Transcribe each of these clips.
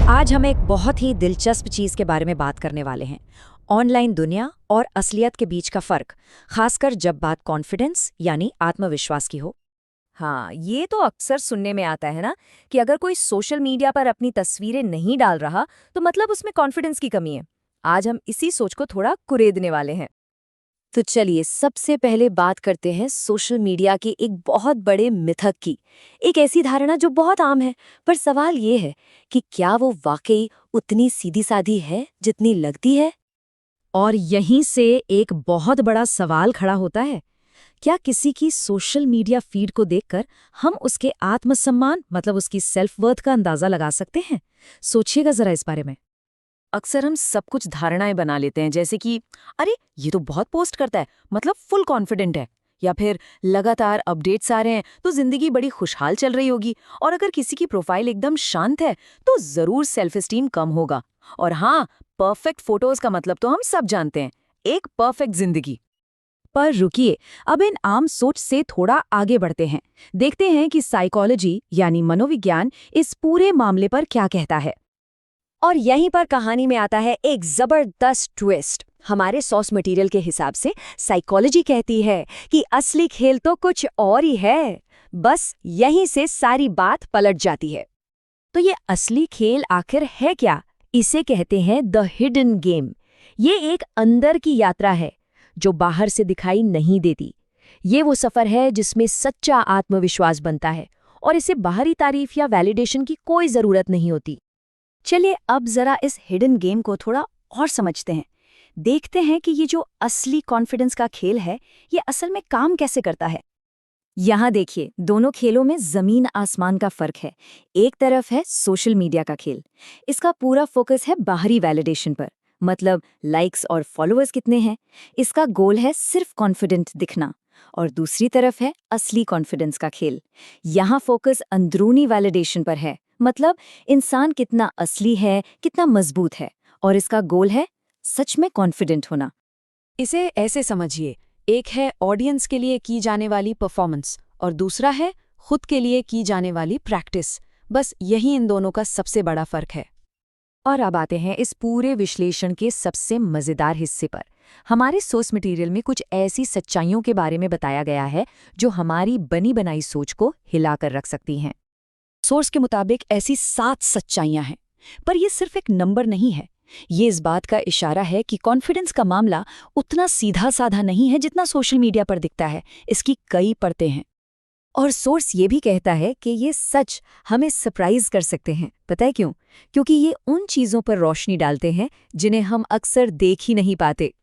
आज हम एक बहुत ही दिलचस्प चीज के बारे में बात करने वाले हैं। ऑनलाइन दुनिया और असलियत के बीच का फर्क, खासकर जब बात कॉन्फिडेंस यानी आत्मविश्वास की हो। हाँ, ये तो अक्सर सुनने में आता है ना कि अगर कोई सोशल मीडिया पर अपनी तस्वीरें नहीं डाल रहा तो मतलब उसमें कॉन्फिडेंस की कमी है। आज हम इसी सोच को थोड़ा कुरेदने वाले हैं। तो चलिए सबसे पहले बात करते हैं सोशल मीडिया के एक बहुत बड़े मिथक की। एक ऐसी धारणा जो बहुत आम है, पर सवाल ये है कि क्या वो वाकई उतनी सीधी सादी है जितनी लगती है। और यहीं से एक बहुत बड़ा सवाल खड़ा होता है, क्या किसी की सोशल मीडिया फीड को देखकर हम उसके आत्मसम्मान मतलब उसकी सेल्फ वर्थ का अंदाजा लगा सकते हैं? सोचिएगा जरा इस बारे में। अक्सर हम सब कुछ धारणाएं बना लेते हैं, जैसे कि अरे ये तो बहुत पोस्ट करता है मतलब फुल कॉन्फिडेंट है, या फिर लगातार अपडेट्स आ रहे हैं तो जिंदगी बड़ी खुशहाल चल रही होगी, और अगर किसी की प्रोफाइल एकदम शांत है तो जरूर सेल्फ एस्टीम कम होगा। और हाँ, परफेक्ट फोटोज का मतलब तो हम सब जानते हैं, एक परफेक्ट जिंदगी। पर रुकिए, अब इन आम सोच से थोड़ा आगे बढ़ते हैं। देखते हैं कि साइकोलॉजी यानी मनोविज्ञान इस पूरे मामले पर क्या कहता है। और यहीं पर कहानी में आता है एक जबरदस्त ट्विस्ट। हमारे सोर्स मटेरियल के हिसाब से साइकोलॉजी कहती है कि असली खेल तो कुछ और ही है। बस यहीं से सारी बात पलट जाती है। तो ये असली खेल आखिर है क्या? इसे कहते हैं द हिडन गेम। ये एक अंदर की यात्रा है जो बाहर से दिखाई नहीं देती। ये वो सफर है जिसमें सच्चा आत्मविश्वास बनता है, और इसे बाहरी तारीफ या वैलिडेशन की कोई जरूरत नहीं होती। चलिए अब जरा इस हिडन गेम को थोड़ा और समझते हैं। देखते हैं कि ये जो असली कॉन्फिडेंस का खेल है, ये असल में काम कैसे करता है। यहाँ देखिए, दोनों खेलों में जमीन आसमान का फर्क है। एक तरफ है सोशल मीडिया का खेल। इसका पूरा फोकस है बाहरी वैलिडेशन पर, मतलब लाइक्स और फॉलोअर्स कितने हैं। इसका गोल है सिर्फ कॉन्फिडेंट दिखना। और दूसरी तरफ है असली कॉन्फिडेंस का खेल। यहाँ फोकस अंदरूनी वैलिडेशन पर है, मतलब इंसान कितना असली है, कितना मजबूत है, और इसका गोल है सच में कॉन्फिडेंट होना। इसे ऐसे समझिए, एक है ऑडियंस के लिए की जाने वाली परफॉर्मेंस और दूसरा है खुद के लिए की जाने वाली प्रैक्टिस। बस यही इन दोनों का सबसे बड़ा फर्क है। और अब आते हैं इस पूरे विश्लेषण के सबसे मजेदार हिस्से पर। हमारे सोर्स मटेरियल में कुछ ऐसी सच्चाइयों के बारे में बताया गया है जो हमारी बनी बनाई सोच को हिलाकर रख सकती हैं। सोर्स के मुताबिक ऐसी 7 सच्चाइयां हैं, पर यह सिर्फ एक नंबर नहीं है। ये इस बात का इशारा है कि कॉन्फिडेंस का मामला उतना सीधा साधा नहीं है जितना सोशल मीडिया पर दिखता है। इसकी कई परतें हैं। और सोर्स ये भी कहता है कि ये सच हमें सरप्राइज कर सकते हैं। पता है क्यों? क्योंकि ये उन चीज़ों पर रोशनी डालते हैं जिन्हें हम अक्सर देख ही नहीं पाते।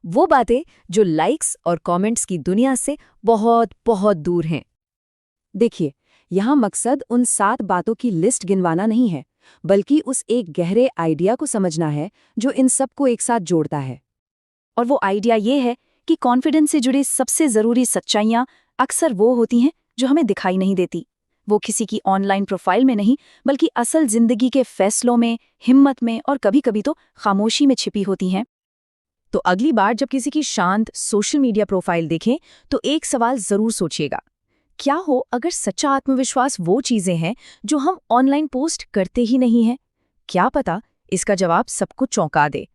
वो बातें जो लाइक्स और कमेंट्स की दुनिया से बहुत बहुत दूर हैं। देखिए, यहाँ मकसद उन 7 बातों की लिस्ट गिनवाना नहीं है, बल्कि उस एक गहरे आइडिया को समझना है जो इन सबको एक साथ जोड़ता है। और वो आइडिया ये है कि कॉन्फिडेंस से जुड़ी सबसे ज़रूरी सच्चाइयाँ अक्सर वो होती हैं जो हमें दिखाई नहीं देती। वो किसी की ऑनलाइन प्रोफाइल में नहीं, बल्कि असल जिंदगी के फैसलों में, हिम्मत में और कभी-कभी तो खामोशी में छिपी होती हैं। तो अगली बार जब किसी की शांत सोशल मीडिया प्रोफाइल देखें तो एक सवाल जरूर सोचिएगा, क्या हो अगर सच्चा आत्मविश्वास वो चीजें हैं जो हम ऑनलाइन पोस्ट करते ही नहीं हैं? क्या पता इसका जवाब सबको चौंका दे।